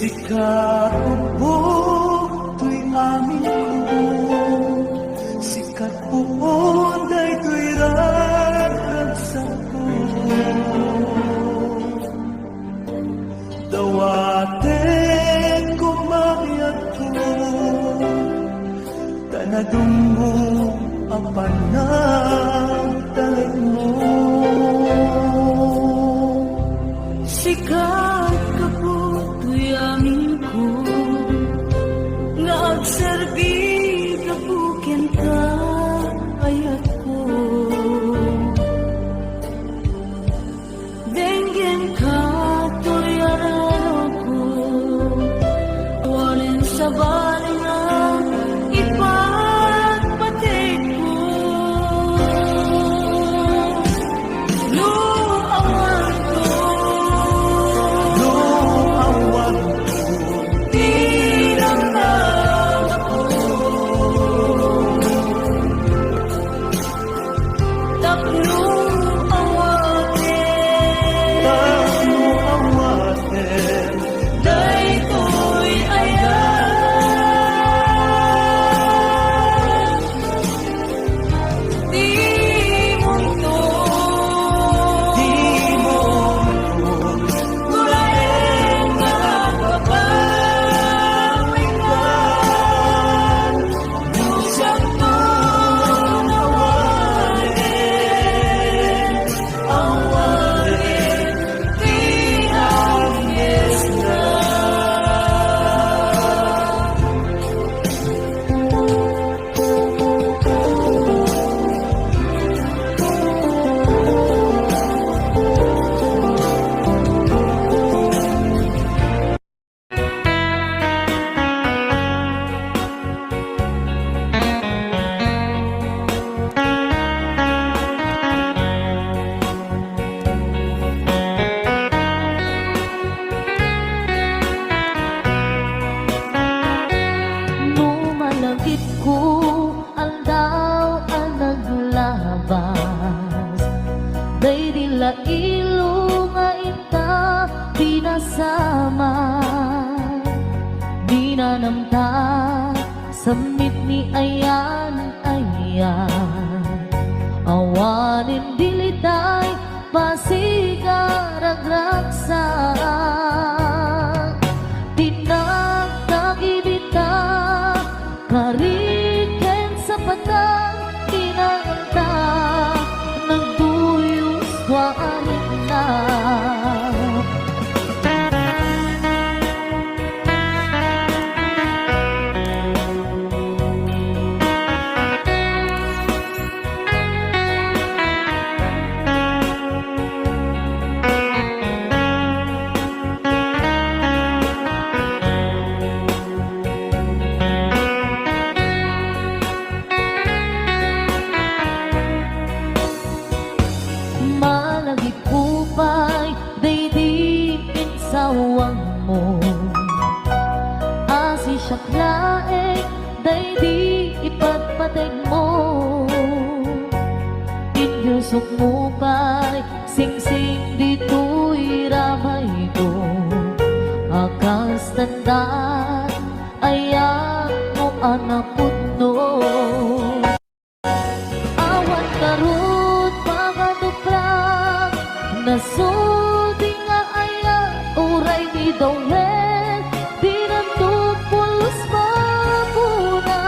Sikat ubok tuy amin ko, sikat puon day tuy raragsak ko. Dawaten kumayat ko, tanadungo ang panagdalag mo. Sikat ka po tuy amin ko, nga agserbi ka po ken ka ayat ko. Denggen ka tuy araro ko, walin sa balingan ipagpatik ko. Luawan ko, Luawan di ramdam ako. Tapno awatin, tapno awaten, daytoy ayan. Di mundo, di mo mulaeng magpapawikan. Siyang awatin, di ayes na. Lumalagit ko ang daw ang naglabas. Day dila ilo nga ita pinasama. Di na namta samit ni ayan ayan. Awanin dilitay pasigaragraksak. Tinagtagibita kariken sa patang tinangta, nagduyos waanin na. Malagip kupay, daydipin sawang mo. Asi siyak laeng, daydi ipagpateg mo. Inyusok mo pa'y sing-sing dito'y ramay ko. Akas tandaan, ayak mo anak putno. Awan karut pagaduprak, nasulti nga aya uray ni Dawel. Dinandog pulos mapunas,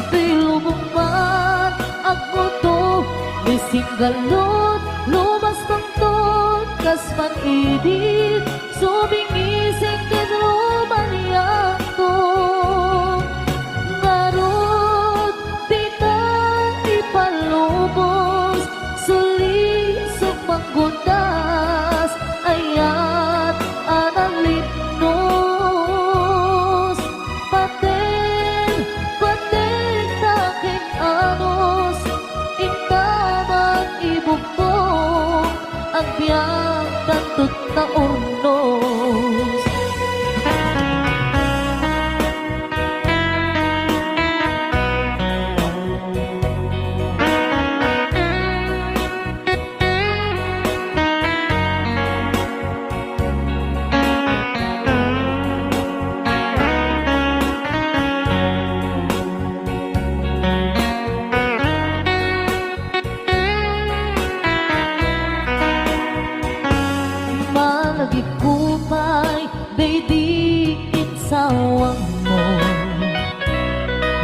tilubong man agmuto. Bising galot, lumas pangtot, kas panidit, subingising kinrumaniyak ko. Ngarot, di ka ipalubos, suli sumanggundas, ayat analipnos. Paten, paten taking anos, intamang ibugtong, ang biyang tantut na gikupay day di insawang mo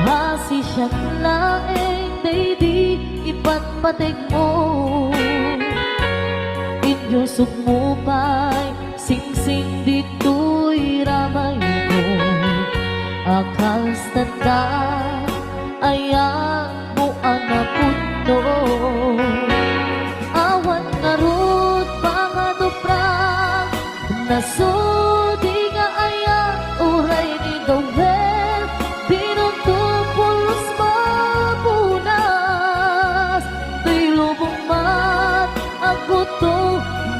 hasi siya laeng day di ipatpatig mo inyo sugmupay sing-sing dito'y ramay ko akal tanda ayan mo anapundo awan nga rut panganuprang nasudi nga ayan uray ni gawin pinuntupulos mapunas tuy lubong mat ako to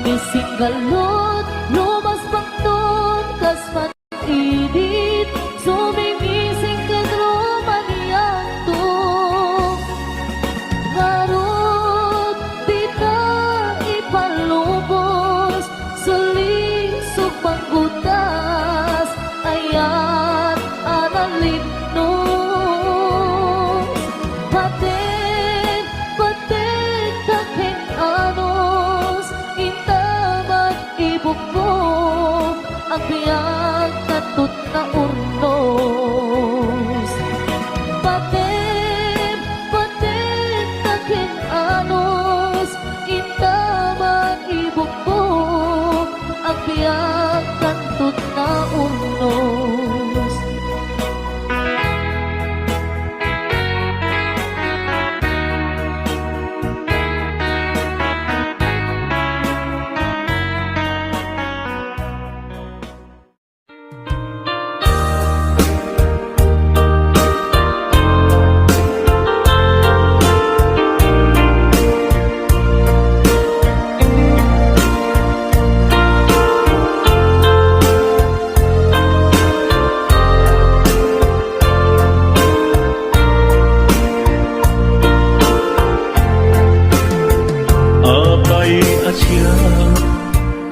mising galot lumas pangton kas man-idit sumimising kadrumaniyan to ngarot di ka ipalubos sulisog panggutas ayan analipnos paten takin anos intaman ibukbok ang biyag katut na urnos paten takin anos intaman ibukbok ang biyag katut na urnos Abay asya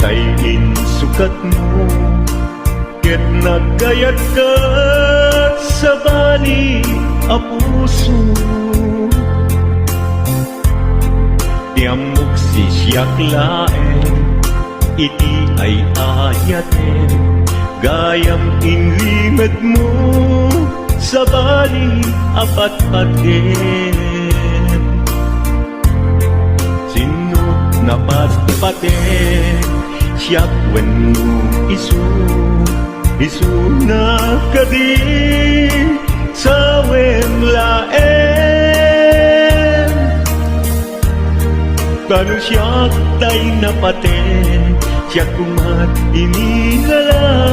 tayin sukat mo ket nagayat ka sa bali a puso tiamok si siyak laeng iti ay ayaten gayam inlimet mo sa bali apat-paten sinut na patpaten siyak wenno isu na kadi sa wemlaen kanu siyak tay napaten siyak kumat inilalang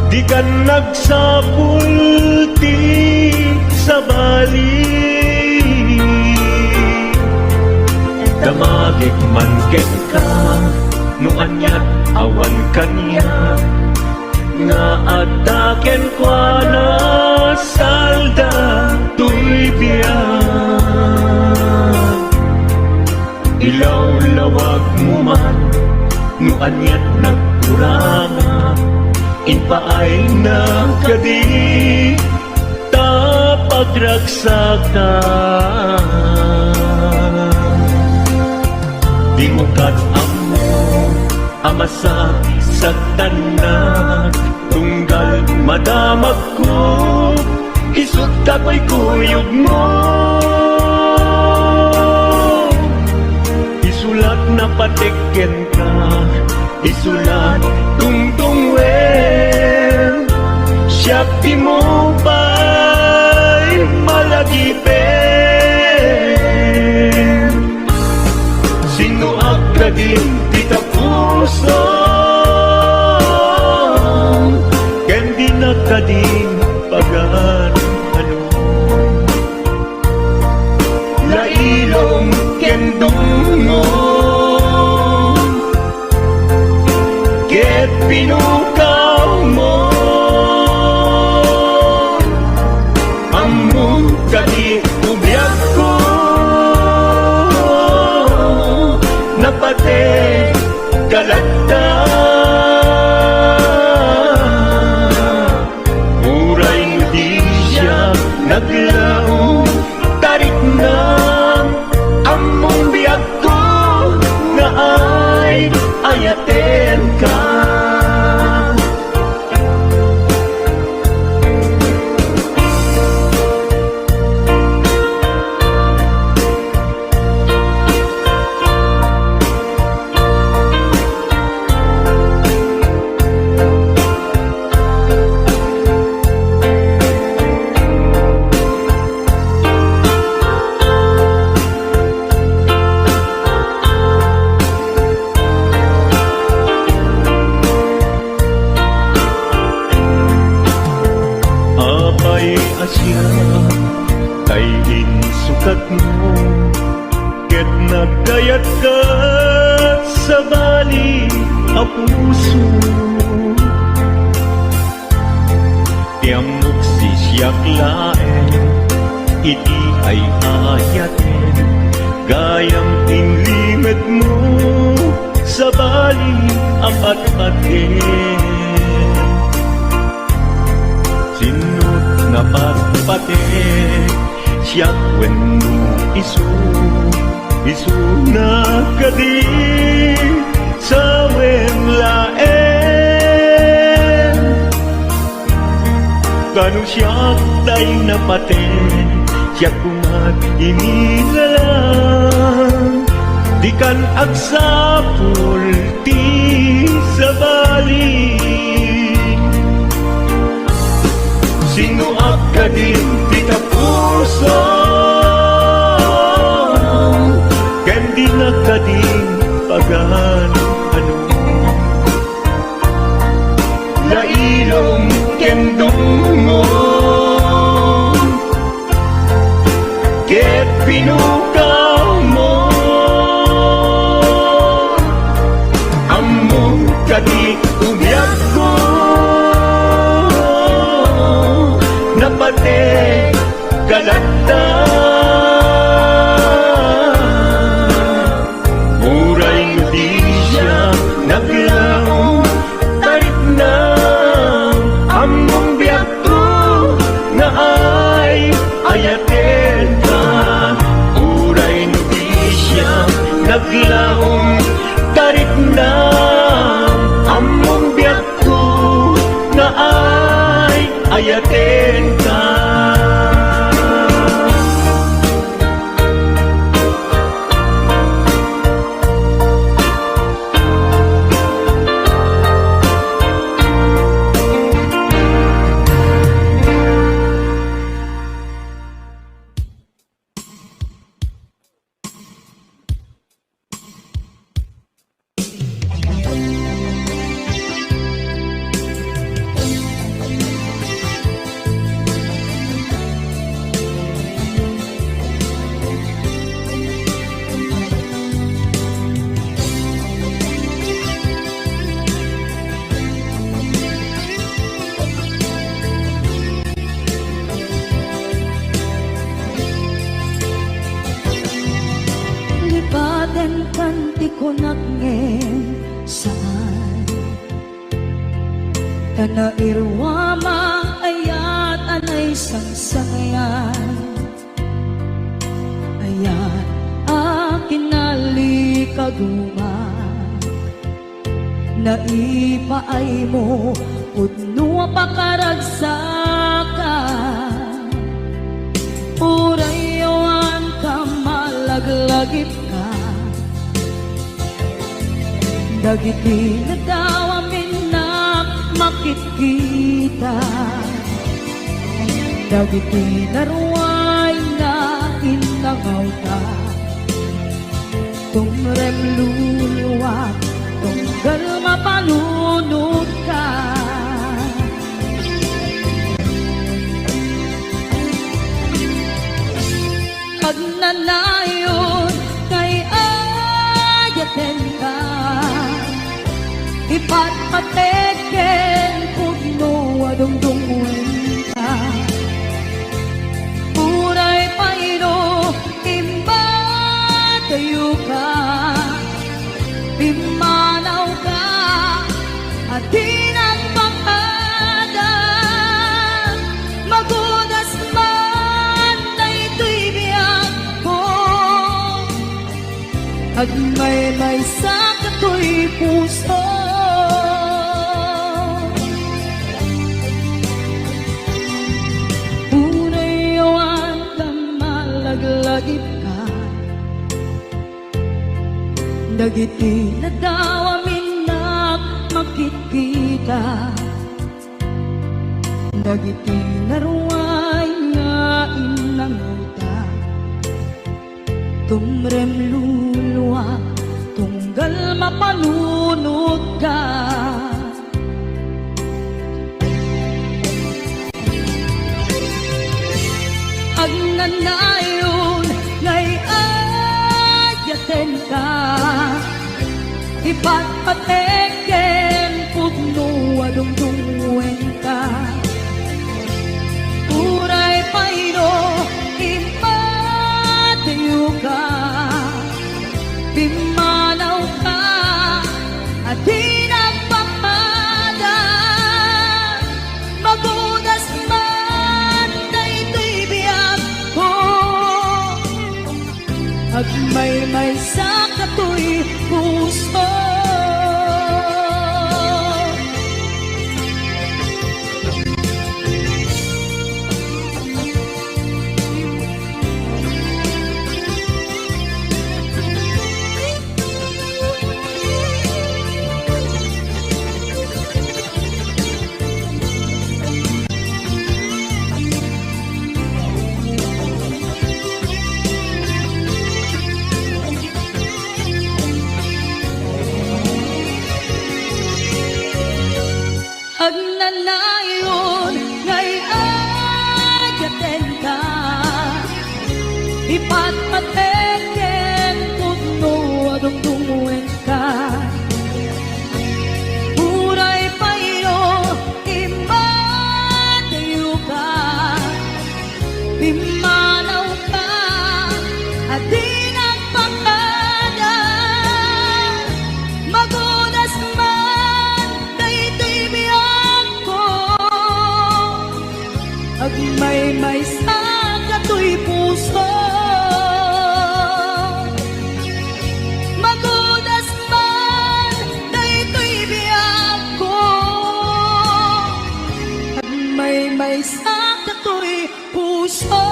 di ka nagsapulti sa bali damagik man ket ka no anyat awan kanya nga ataken kwa na salda tuy biyak ilaw lawag mo man no anyat nagkuranga inpaay na kadi tapagragsakan di mo amo amasa sa tanan tunggal madamag ko isut kako'y kuyog mo isulat na patiken ka isulat tungtungwen siyak di mo ba'y malagipen sino agkadin kita puso ken di nakadin pagan ano lailong ken dungo ket pinukaw mo among kadi ubyak ko napate kalagta muray di siya naglaw tarik na among biyak ko na ay ayate ayaten ka. Asya kay insukat mo, ket nagdayat ka sa bali a puso. Tiamok si siyak laeng, iti ay ayaten, gayang inlimet mo sa bali apat-aten. Sinot na patpatek, siya wenno isu na kadi sa wenlaen. Kanu siya tay napaten, siya kumat inilalang, di kan agsapul ti sa bali. Sino ka din di ka puso, kandi na ka din pagan ano. Lailong kendong mo, ket pinukaw mo, among ka di umyak ko. Napate galata, muray di siya naglaong tarik na among biyak ko na ay ayaten ka. Muray di siya naglaong tarik na among biyak ko na ay ayaten ka. Kanti ko nagngem saan kana irwama ayat anay sangsangayan ayat akin nalikaguma naipaay mo pudno pakaragsakan urayawan ka malaglagip ka. Dagiti na daw amin na makikita, dagiti na ruway na inangaw ka. Tumrem luluwat, tunggal mapalunod ka. Pagnanayon kay ayaten ka, ipatpateken pugno adungdungun ka. Puray paino imba tayo ka, pimanaw ka at dinang pangada. Magudas man na ito'y biyak ko, at may sakato'y puso. Dagiti na daw amin magkikita, dagiti naruay nga inanguta, tumrem luluwa tunggal mapanunod ka. Agnanayon ngay ayaten ka, ipatpateken pugno adungdungwen ka. Uray payno impatiyo ka, pimanaw ka at di nagpapada. Magudas man daytoy biyag ko, agmay-may sa katoy puso. Agnanayon ngay ayaten ka, ipatpateken pugno adungdungwen ka. Uray payno impatiyo ka, pimanaw ka at di nagpakada. Magudas man daytoy biyag ko, agmay-may sa katoy puso. Magudas man daytoy biyag ko, agmay-may sa katoy puso.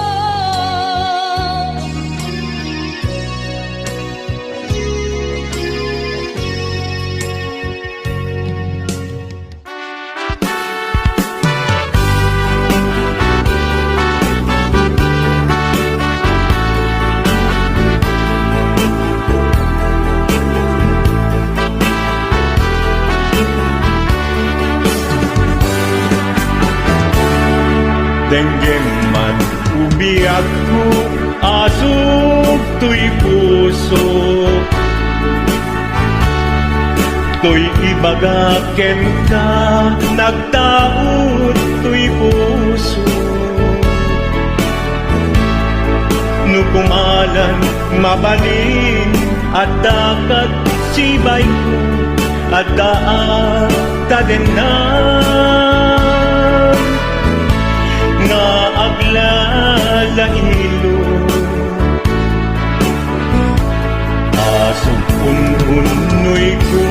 Denggem man ubiag ko, asok to'y puso. To'y ibagaken ka, nagtaot to'y puso. Nukumalan, mabalin, at dakat sibay ko, at daat tadenan. Nga aglalahilo, asong ununoy ko,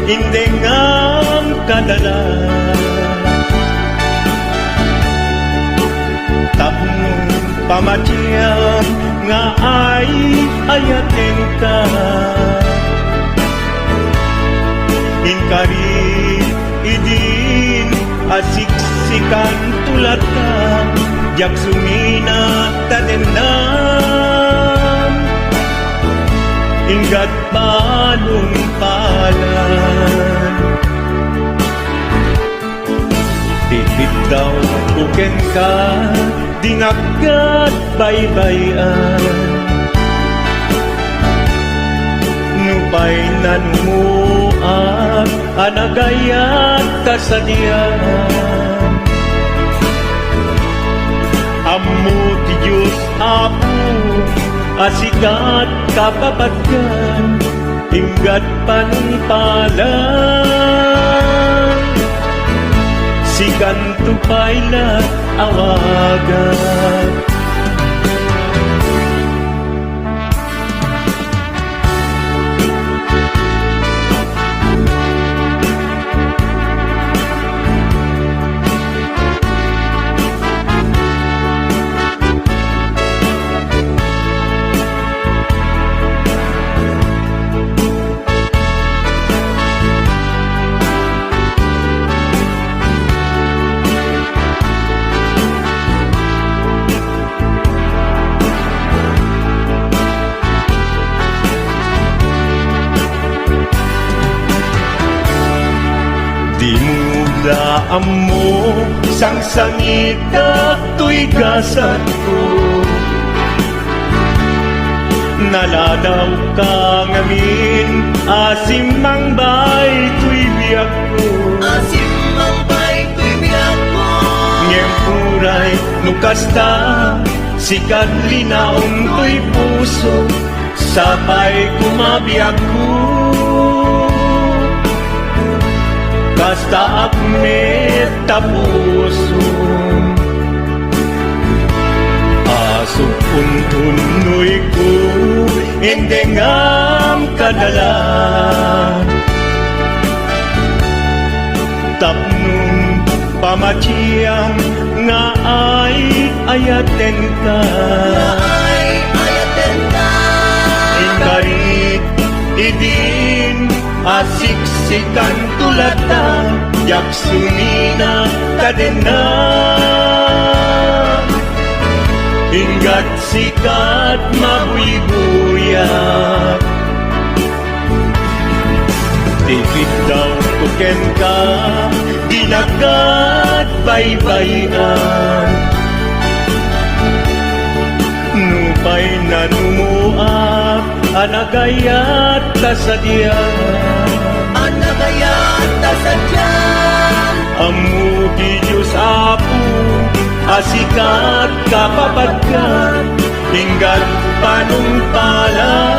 hindi ngam kadala. Tapno pamatyam nga ay ayaten ka, inkari idin asiksikan tulat ka, jak sumina tadenan, inggat balong palan. Titit daw tuken ka, dingagkat baybayan, nupay nanumuan, anagayat kasadian. Ammo ti Diyos Apo, asikat kapapatgan, inggat panungpalan. Sikan tupayla awagan. Di mo daan mo sang sangit to'y gasat ko. Naladaw ka ngamin, asim mang bay to'y biyak ko. Asim ang bay ko'y biyak mo. Ngem puray nukasta, sikat linaon to'y puso, sapay kumabiyak ko. Kasta akmet tapuso, asok untunoy ko, endengam kadala. Tapnong pamachiyang nga ay ayaten ka. Ay ayaten ka. Ingarit idin asiksikan tulata, yaksunina kadena. Ingat sikat mabuy-buyak, tipid daw tuken ka, dinagat baybayan. Nupay na numuak, anagayat kasadya. Anagayat kasadyan. Amu di Diyos apo, asikat kapapagkat, hinggat panumpalan.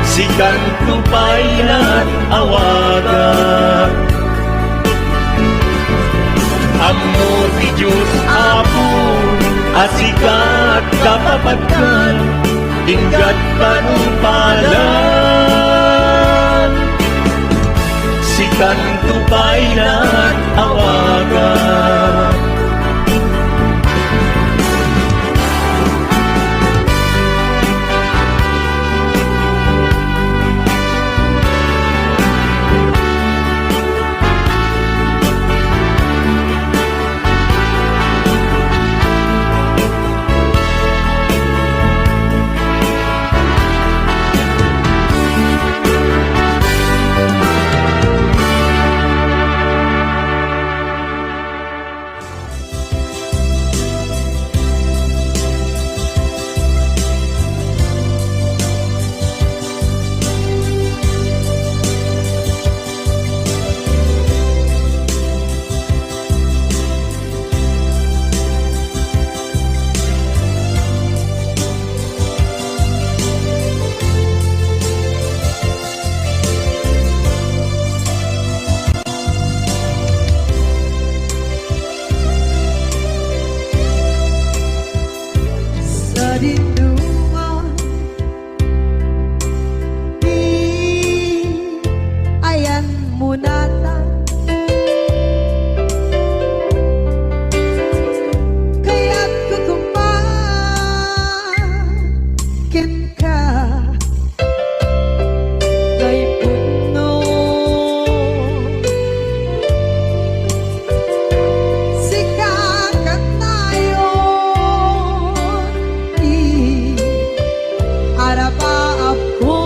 Sikan tupayan awagan. Amu di Diyos apo, asikat kapapagkat, hinggat panumpalan. Sikan tupayan awagan. Sa dinungan, di ayan munata. Kaya't kukumakin ka kay puno. Sikakat tayo arapaap ko.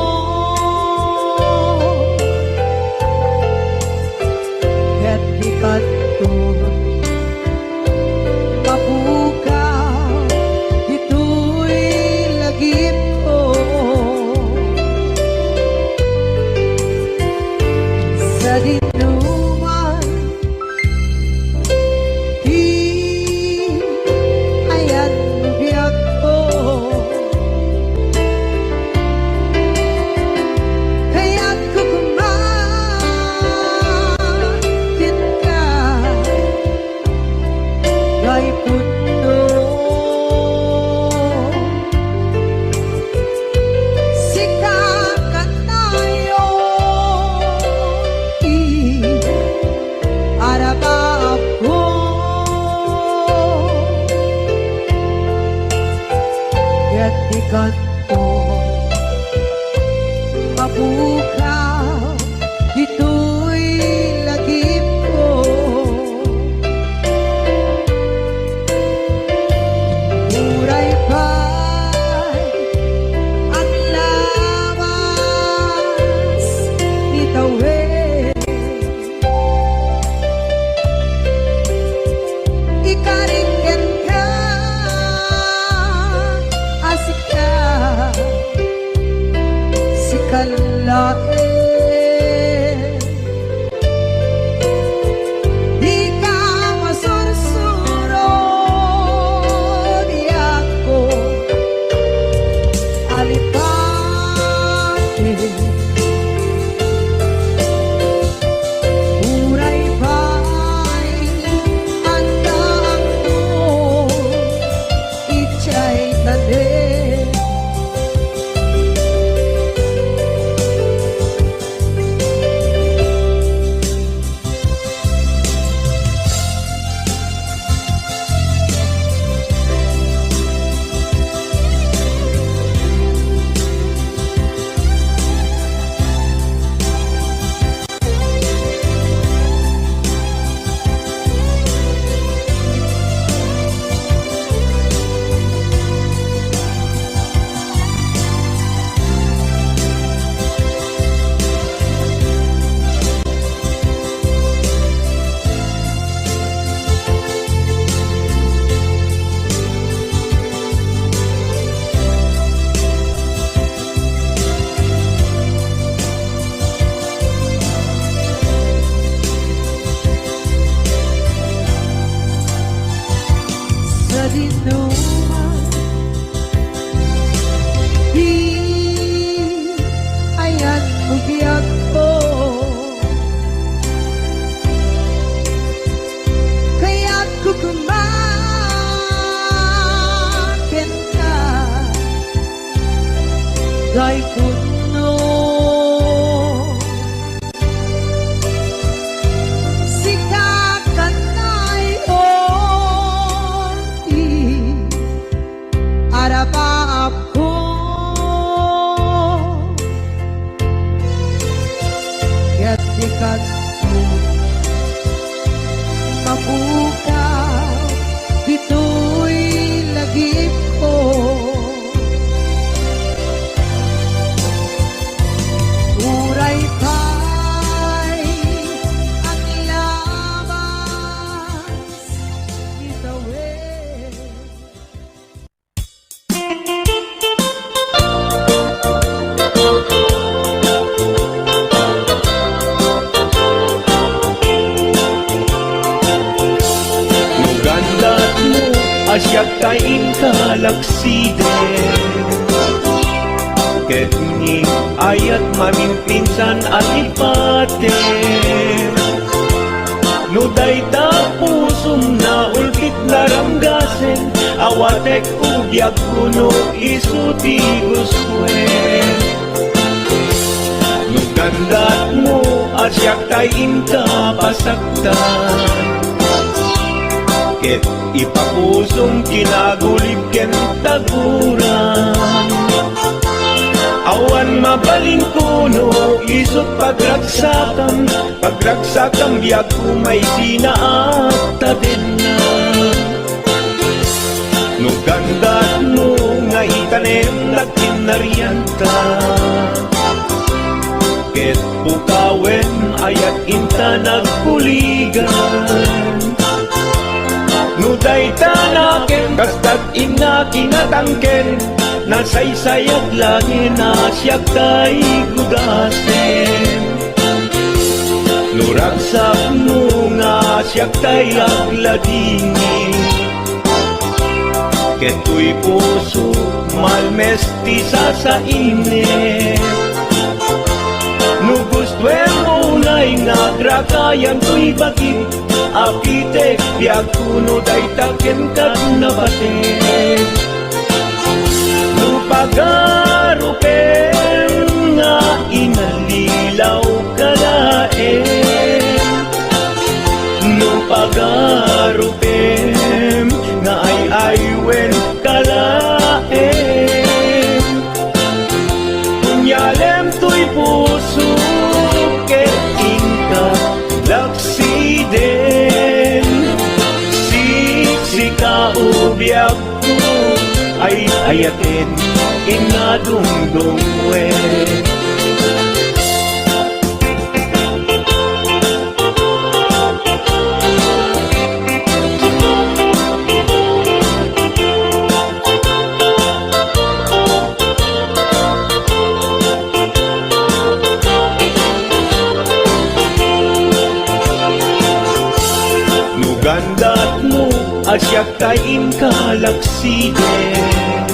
dekat mo. Mabukaw, dito'y lagip ko. Uray pa'y ang labas, itawid. Nugandat mo asyak kain kalaksiden Ketni ayat maminpinsan alipaten Nuday ta pusum na ulkit laranggasen Awatek ugyag kuno isuti guswen Nugandat mo asyak kain kapasaktan Ket ipapusong kinagulib ken taguran Awan mabalin kuno isot pagragsakam biag kumay sinaakta din na Nugandat mo nga itanem na kinarianta Ket pukawen ayat inta nagkuligan Nuday tanaken, kastat ina kinatangken Nasaysayat langin na siyak kay gudasen Nuragsak mo nga siyak kay agladingi Keto'y puso malmesti sa init Nugustwen mo na'y nagrakayan to'y bakit Apitek biag kuno day taken kag nabaten Nupagarupen nga inalilaw kalaen Nupagarupen nga ay aywen kalaen Kunyalem to'y puso keting ka laksiden Sikaubyak ko ay ayatin inadungdungwe Nugandat mo asyak kain kalaksiden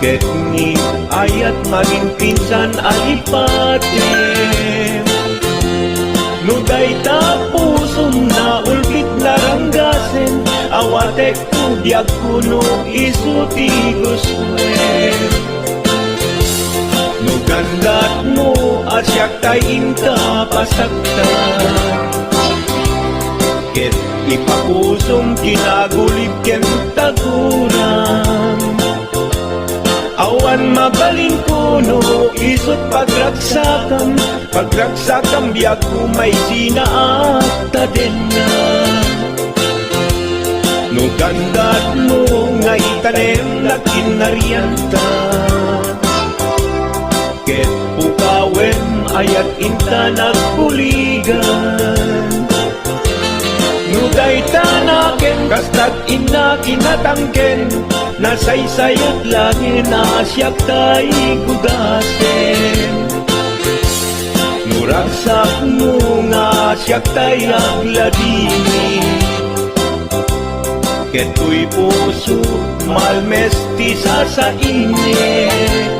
Ketni ayat maging pinsan alipaten Nuday ta pusong na ulkit laranggasen Awatek ugyag kuno isuti guswen Nugandat mo asyak kain kapasaktan Ket ipapusong kinagulib ken taguran Awan mabalin kuno isot pagragsakam biag kumay sinaakta din na Nugandat mo nga itanem na kinarianta Ket pukawen ayat inta nagkuligan Nuday tanaken, kastat ina kinatangken Nasaysayat langin na siyak kay gudasen Nuragsak mo nga siyak kay agladini Keto'y puso malmesti sa init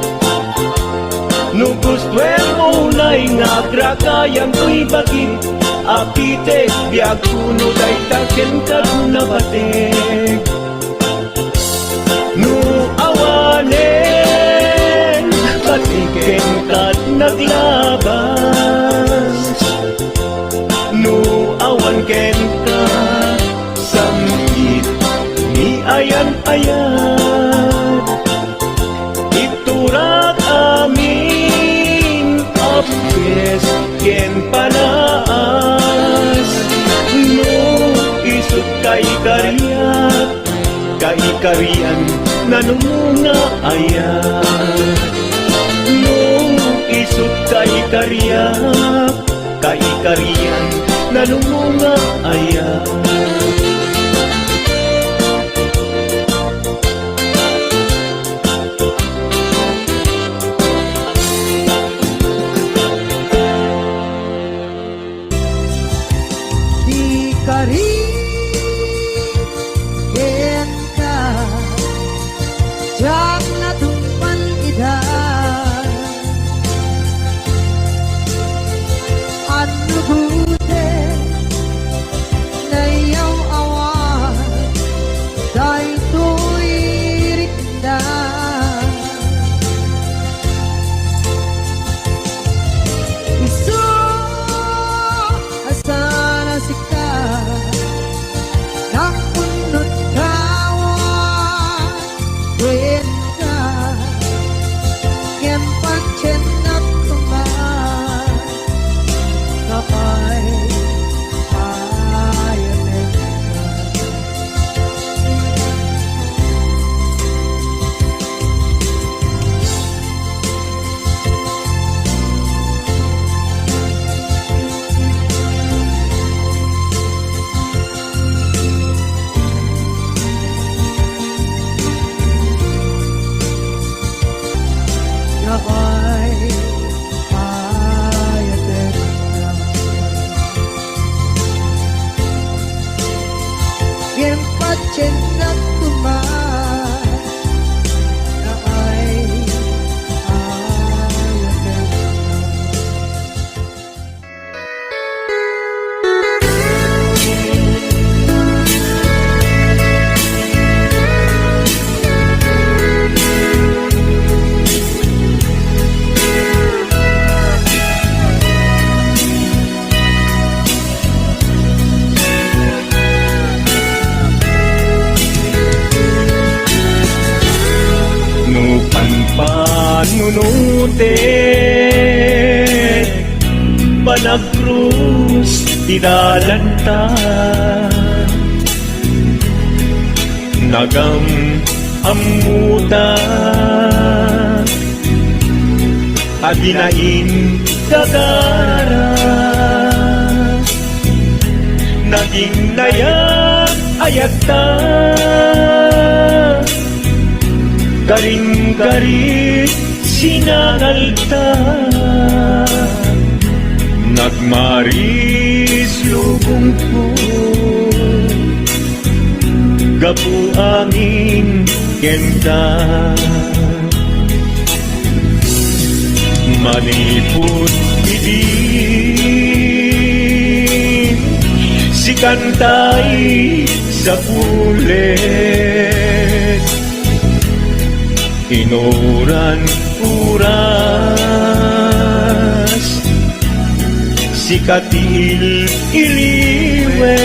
Nugustwen mo na'y nagrakayan to'y bakit Apitek biag kuno day taken kag nabatek Nu awanen patiken kat naglabas Nu awan ken ka samgit ni ayan-ayan Iturak amin apes ken panaas no isut kay karian nanumuna ayat no isut kay karian nanumuna ayat. Di ka rin ka Diyak na tumpan ida Ano buti na iyong awan Dahil to'y rikda Iso asana sika Nakunod kawan When ka Ken pancen at tuman Kapay ayanin ka Kapay ayanin ka Ken pancen at tuman Kapay ayanin ka No panpanunute Panagkrus Didalanta Nagam amuta Adinain kagara Naging nayak ayata Karing-karit sinangalta Nagmaris lubong ko Gapu angin kenta Maniput bibig Si kantay sa pulet Inuran uras Si katil iliwet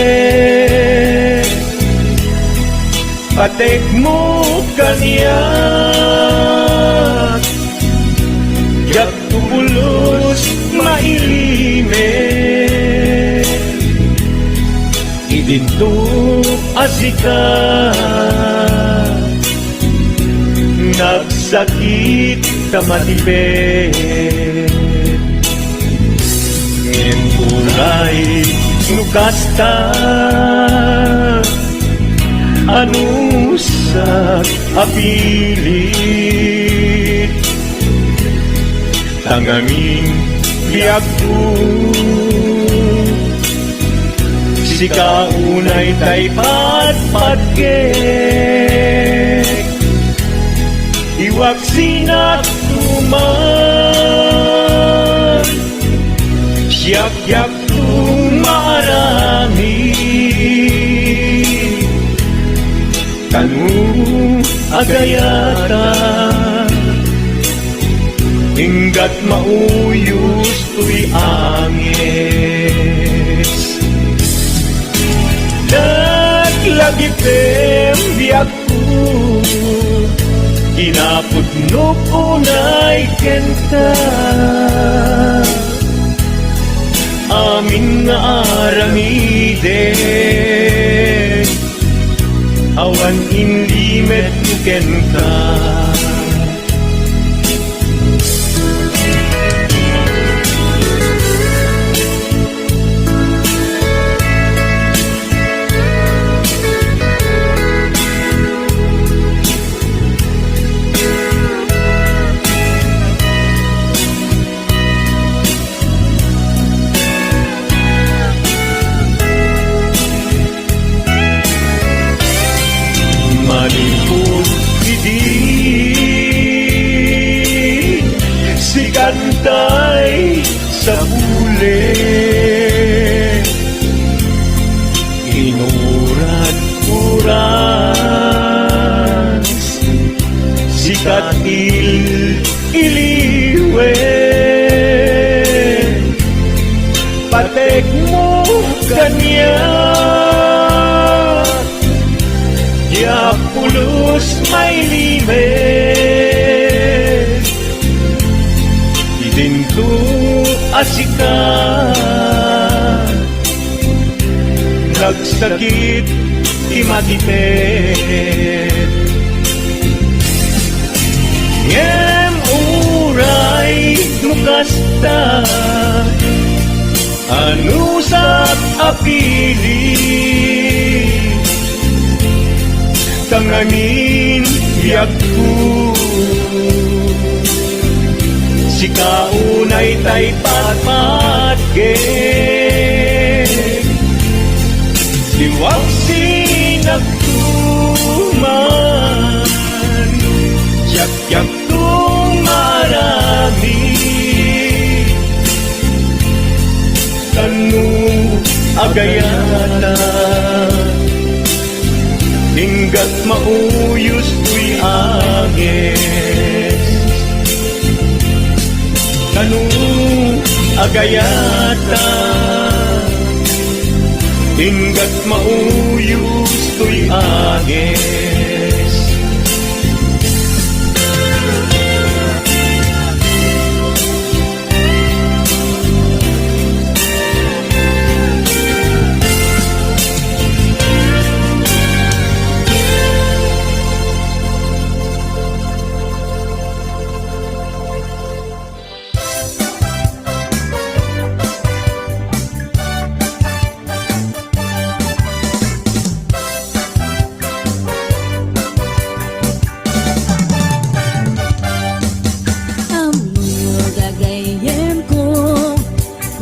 Patek mo kanyak Yak tubulos mailimit Idinto asika Nagsakit kamatipet Ngin kulay nukasta Anusak apilit Tangamin liagto Si kaunay tay patpatgek Iwag sinat tuman Siyak-yak tumarami Kanu agayata Hinggat mauyos tuy angis Naglagipem biyak ko Kinapudnok unay kenta amin nga aramiden awan inlimet ken ka. Malipot idi si kantay sa huli, inurat-urat si katil iliwe, patek mo kanya ya pulos may limet, idinto asikan, nagsakit imatipet. Ngem uray nukasta, anusat apili, tanganin yakku si kaunay tay patpat liwag sinagtuman yak tung marami kanu agayata hinggat mauyos tuy agis kanu agayata hinggat mauyos tuy agis.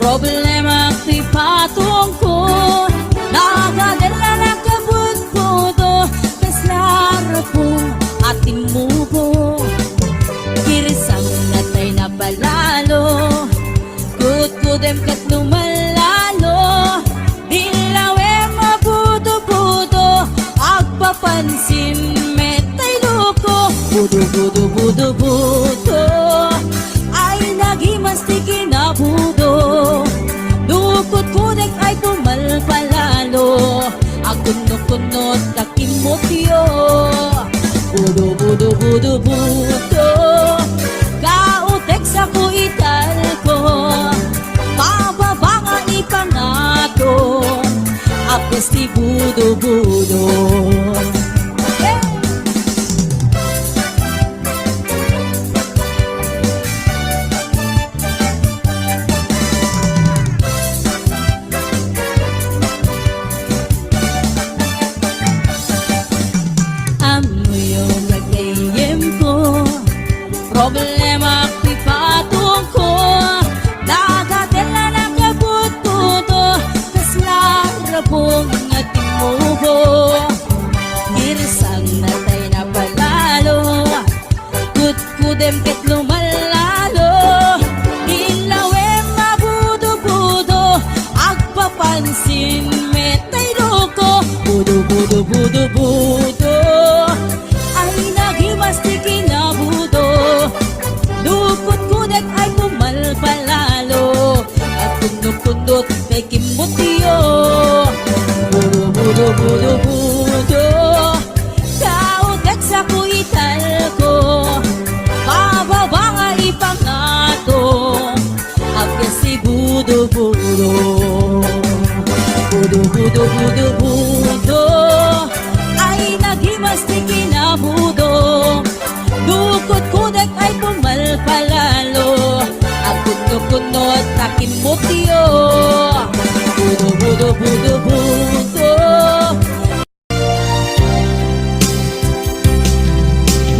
Problema ti patong ko, nagadala na kabut-buto, kaslara po atin mo po, kirisang natay na balalo, kut-kudem kat lumalalo, dilawe mabuto-buto, agpapansin metay loko, budo-budo-budo-budo, ay nagimastikin na budo. Dukot-kudek ay pumalpalalo, akunot-kunot kakimotyo, budo-budo-budo-budo, kautek sa kuital ko, pababa nga ipangato, apos ti budo-budo. Problema ti patong ko, nagadala na kabut-buto, kaslara pong ating mubo, kirisang natay na palalo, kut-kudem ket lumalalo, ilawe mabudo-budo, agpapansin metay loko, budo-budo-budo-budo, ay nagimastikin na budo. Dukot-kudek ay pumalpalalo, at kundot-kundot kay kimotyo, budo-budo-budo-budo, kautek sa kuital ko, pababa nga ipangato, agkas si budo budo Budo, budo, budo, budo Ay naghimas di kinabudo Dukot kudak ay pumalpalalo Agud no kuno at takin mo tiyo Budo, budo, budo, budo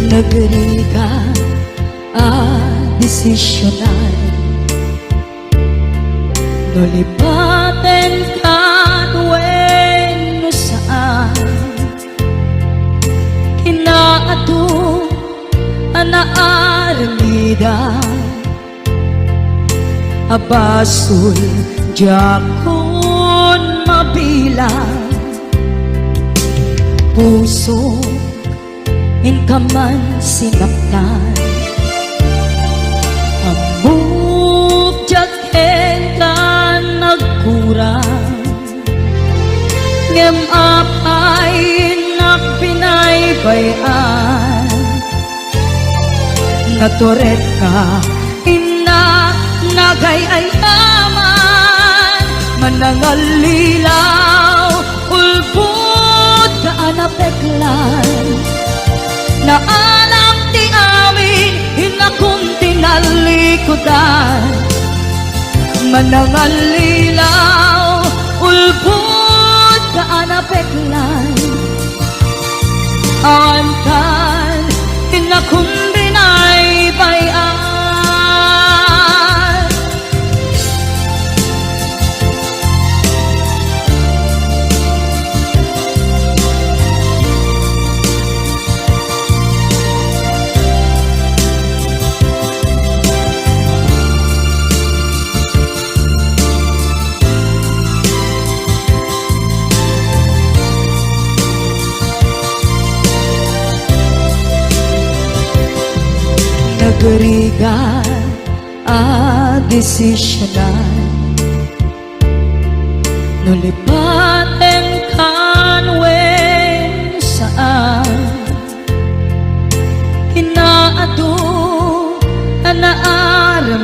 Nagriga desisyonan Nulipaten ka nuwen no saan Kinaado anaaramida Abasul jakon mabilang Puso inkaman sinapnan Amok jaken ka nagkurang Ngem apay nakpinaybayan Naturet ka ina nagayayaman Manangalilaw ulpot ka anapeklan Naalang ti amin hinakong tinalikudan Manangalilaw ulpot ka anapeklan Antan hinakong binaybayan Nagriga desisyonan Nulipa